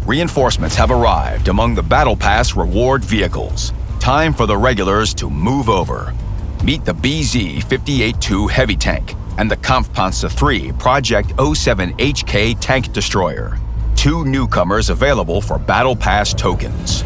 Reinforcements have arrived among the Battle Pass reward vehicles. Time for the regulars to move over. Meet the BZ-58-2 heavy tank and the Kampfpanzer III Projekt 07HK tank destroyer. 2 newcomers available for Battle Pass tokens.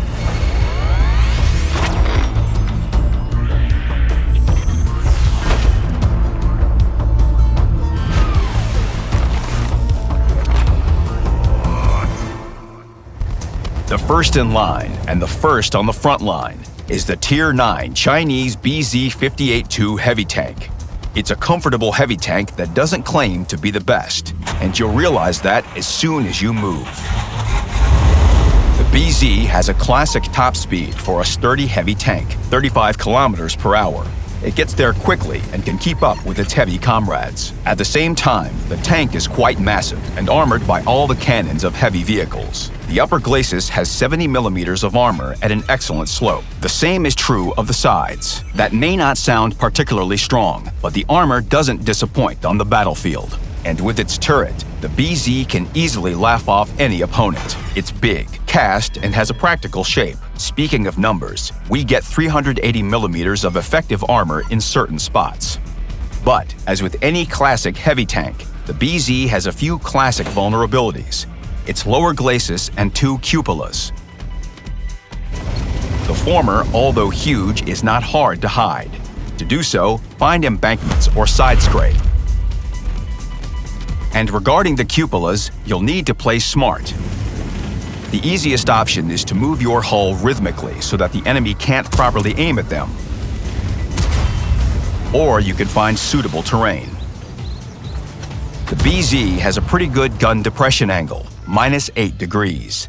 The first in line and the first on the front line is the Tier 9 Chinese BZ-58-2 heavy tank. It's a comfortable heavy tank that doesn't claim to be the best, and you'll realize that as soon as you move. The BZ has a classic top speed for a sturdy heavy tank, 35 kilometers per hour. It gets there quickly and can keep up with its heavy comrades. At the same time, the tank is quite massive and armored by all the cannons of heavy vehicles. The upper glacis has 70 millimeters of armor at an excellent slope. The same is true of the sides. That may not sound particularly strong, but the armor doesn't disappoint on the battlefield. And with its turret, the BZ can easily laugh off any opponent. It's big, cast, and has a practical shape. Speaking of numbers, we get 380 millimeters of effective armor in certain spots. But, as with any classic heavy tank, the BZ has a few classic vulnerabilities. Its lower glacis and 2 cupolas. The former, although huge, is not hard to hide. To do so, find embankments or side scrape. And regarding the cupolas, you'll need to play smart. The easiest option is to move your hull rhythmically so that the enemy can't properly aim at them. Or you can find suitable terrain. The BZ has a pretty good gun depression angle, -8 degrees.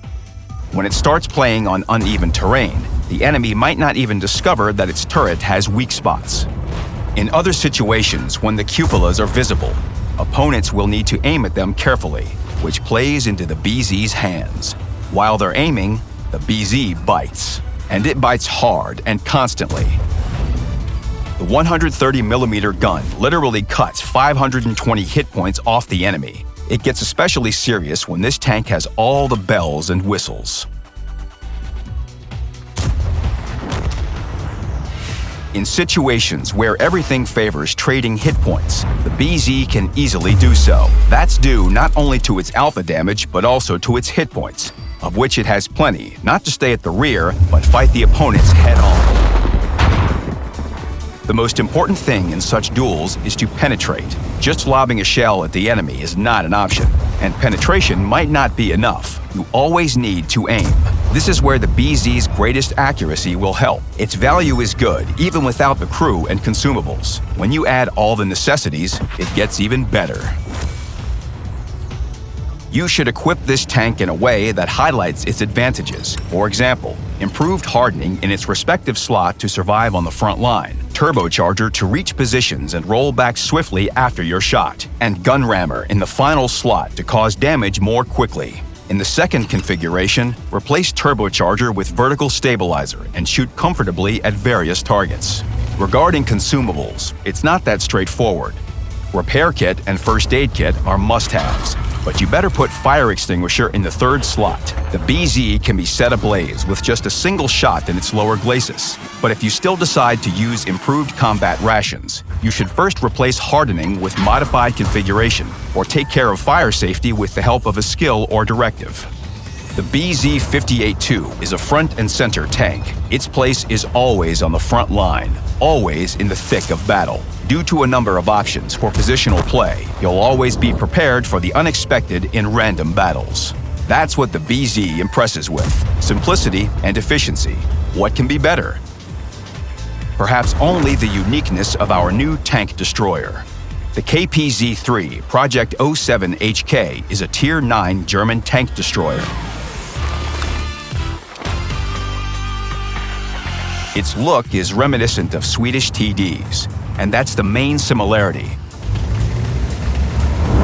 When it starts playing on uneven terrain, the enemy might not even discover that its turret has weak spots. In other situations, when the cupolas are visible, opponents will need to aim at them carefully, which plays into the BZ's hands. While they're aiming, the BZ bites. And it bites hard and constantly. The 130mm gun literally cuts 520 hit points off the enemy. It gets especially serious when this tank has all the bells and whistles. In situations where everything favors trading hit points, the BZ can easily do so. That's due not only to its alpha damage, but also to its hit points, of which it has plenty, not to stay at the rear, but fight the opponents head-on. The most important thing in such duels is to penetrate. Just lobbing a shell at the enemy is not an option, and penetration might not be enough. You always need to aim. This is where the BZ's greatest accuracy will help. Its value is good, even without the crew and consumables. When you add all the necessities, it gets even better. You should equip this tank in a way that highlights its advantages. For example, improved hardening in its respective slot to survive on the front line, turbocharger to reach positions and roll back swiftly after your shot, and gun rammer in the final slot to cause damage more quickly. In the second configuration, replace turbocharger with vertical stabilizer and shoot comfortably at various targets. Regarding consumables, it's not that straightforward. Repair kit and first aid kit are must-haves, but you better put fire extinguisher in the third slot. The BZ can be set ablaze with just a single shot in its lower glacis, but if you still decide to use improved combat rations, you should first replace hardening with modified configuration, or take care of fire safety with the help of a skill or directive. The BZ-58-2 is a front and center tank. Its place is always on the front line, always in the thick of battle. Due to a number of options for positional play, you'll always be prepared for the unexpected in random battles. That's what the BZ impresses with: simplicity and efficiency. What can be better? Perhaps only the uniqueness of our new tank destroyer. The KPZ-3 Projekt 07HK is a Tier 9 German tank destroyer. Its look is reminiscent of Swedish TDs, and that's the main similarity.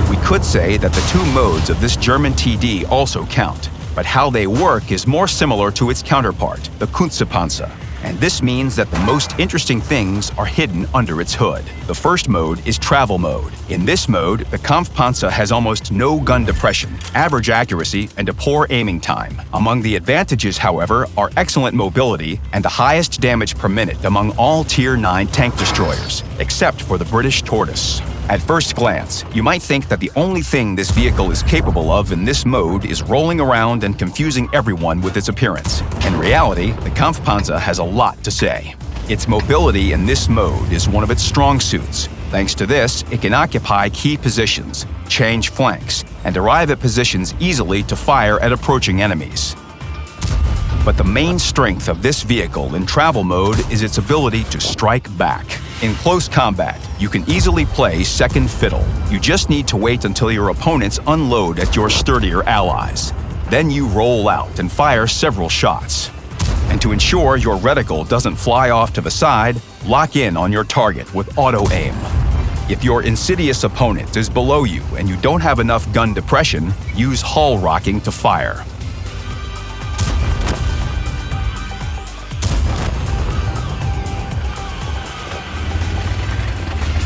We could say that the 2 modes of this German TD also count, but how they work is more similar to its counterpart, the Kunstpanzer. And this means that the most interesting things are hidden under its hood. The first mode is travel mode. In this mode, the Kampfpanzer has almost no gun depression, average accuracy, and a poor aiming time. Among the advantages, however, are excellent mobility and the highest damage per minute among all Tier 9 tank destroyers, except for the British Tortoise. At first glance, you might think that the only thing this vehicle is capable of in this mode is rolling around and confusing everyone with its appearance. In reality, the Kampfpanzer has a lot to say. Its mobility in this mode is one of its strong suits. Thanks to this, it can occupy key positions, change flanks, and arrive at positions easily to fire at approaching enemies. But the main strength of this vehicle in travel mode is its ability to strike back. In close combat, you can easily play second fiddle. You just need to wait until your opponents unload at your sturdier allies. Then you roll out and fire several shots. And to ensure your reticle doesn't fly off to the side, lock in on your target with auto-aim. If your insidious opponent is below you and you don't have enough gun depression, use hull rocking to fire.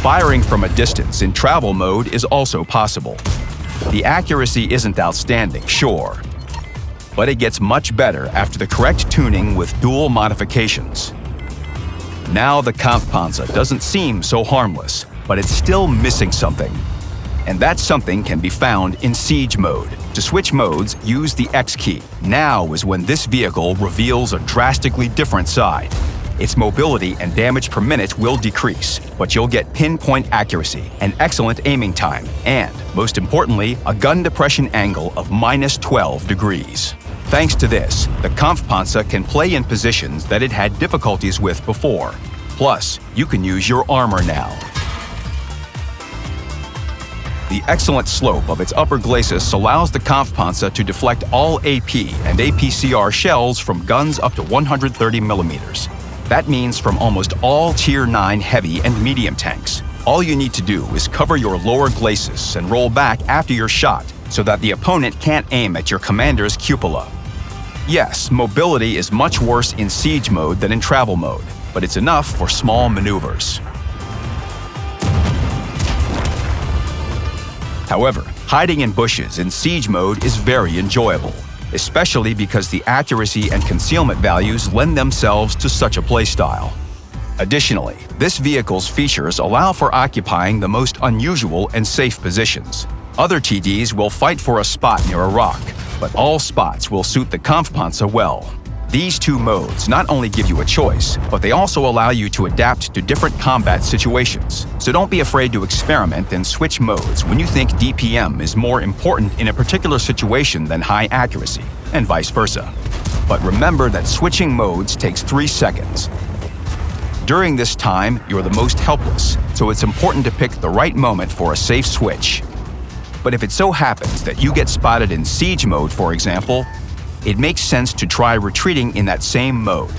Firing from a distance in travel mode is also possible. The accuracy isn't outstanding, sure, but it gets much better after the correct tuning with dual modifications. Now the Kampfpanzer doesn't seem so harmless, but it's still missing something. And that something can be found in siege mode. To switch modes, use the X key. Now is when this vehicle reveals a drastically different side. Its mobility and damage per minute will decrease, but you'll get pinpoint accuracy, an excellent aiming time, and, most importantly, a gun depression angle of -12 degrees. Thanks to this, the Kampfpanzer can play in positions that it had difficulties with before. Plus, you can use your armor now. The excellent slope of its upper glacis allows the Kampfpanzer to deflect all AP and APCR shells from guns up to 130 millimeters. That means from almost all Tier 9 heavy and medium tanks. All you need to do is cover your lower glacis and roll back after your shot so that the opponent can't aim at your commander's cupola. Yes, mobility is much worse in siege mode than in travel mode, but it's enough for small maneuvers. However, hiding in bushes in siege mode is very enjoyable, especially because the accuracy and concealment values lend themselves to such a playstyle. Additionally, this vehicle's features allow for occupying the most unusual and safe positions. Other TDs will fight for a spot near a rock, but all spots will suit the Kampfpanzer well. These two modes not only give you a choice, but they also allow you to adapt to different combat situations. So don't be afraid to experiment and switch modes when you think DPM is more important in a particular situation than high accuracy, and vice versa. But remember that switching modes takes 3 seconds. During this time, you're the most helpless, so it's important to pick the right moment for a safe switch. But if it so happens that you get spotted in siege mode, for example, it makes sense to try retreating in that same mode.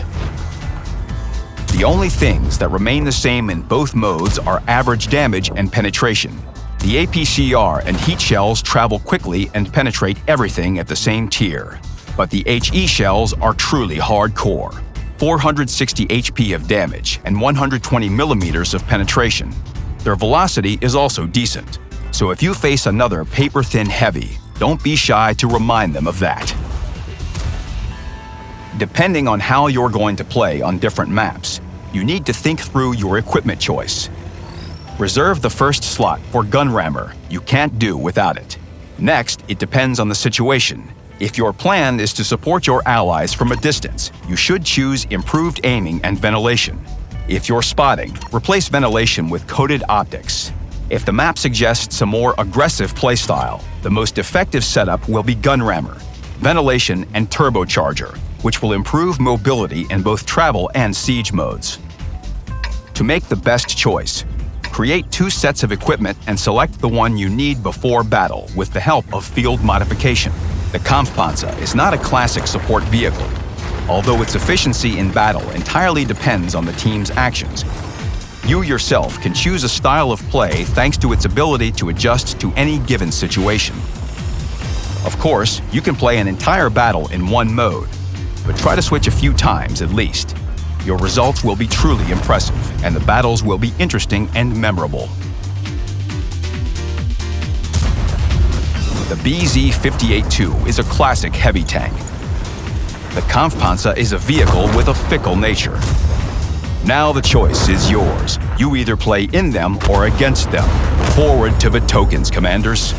The only things that remain the same in both modes are average damage and penetration. The APCR and heat shells travel quickly and penetrate everything at the same tier. But the HE shells are truly hardcore. 460 HP of damage and 120 millimeters of penetration. Their velocity is also decent, so if you face another paper-thin heavy, don't be shy to remind them of that. Depending on how you're going to play on different maps, you need to think through your equipment choice. Reserve the first slot for gun rammer. You can't do without it. Next, it depends on the situation. If your plan is to support your allies from a distance, you should choose improved aiming and ventilation. If you're spotting, replace ventilation with coated optics. If the map suggests a more aggressive playstyle, the most effective setup will be gun rammer, ventilation, and turbocharger, which will improve mobility in both travel and siege modes. To make the best choice, create 2 sets of equipment and select the one you need before battle with the help of field modification. The Kampfpanzer is not a classic support vehicle, although its efficiency in battle entirely depends on the team's actions. You yourself can choose a style of play thanks to its ability to adjust to any given situation. Of course, you can play an entire battle in one mode, but try to switch a few times at least. Your results will be truly impressive, and the battles will be interesting and memorable. The BZ-58-2 is a classic heavy tank. The Kampfpanzer is a vehicle with a fickle nature. Now the choice is yours. You either play in them or against them. Forward to the tokens, Commanders.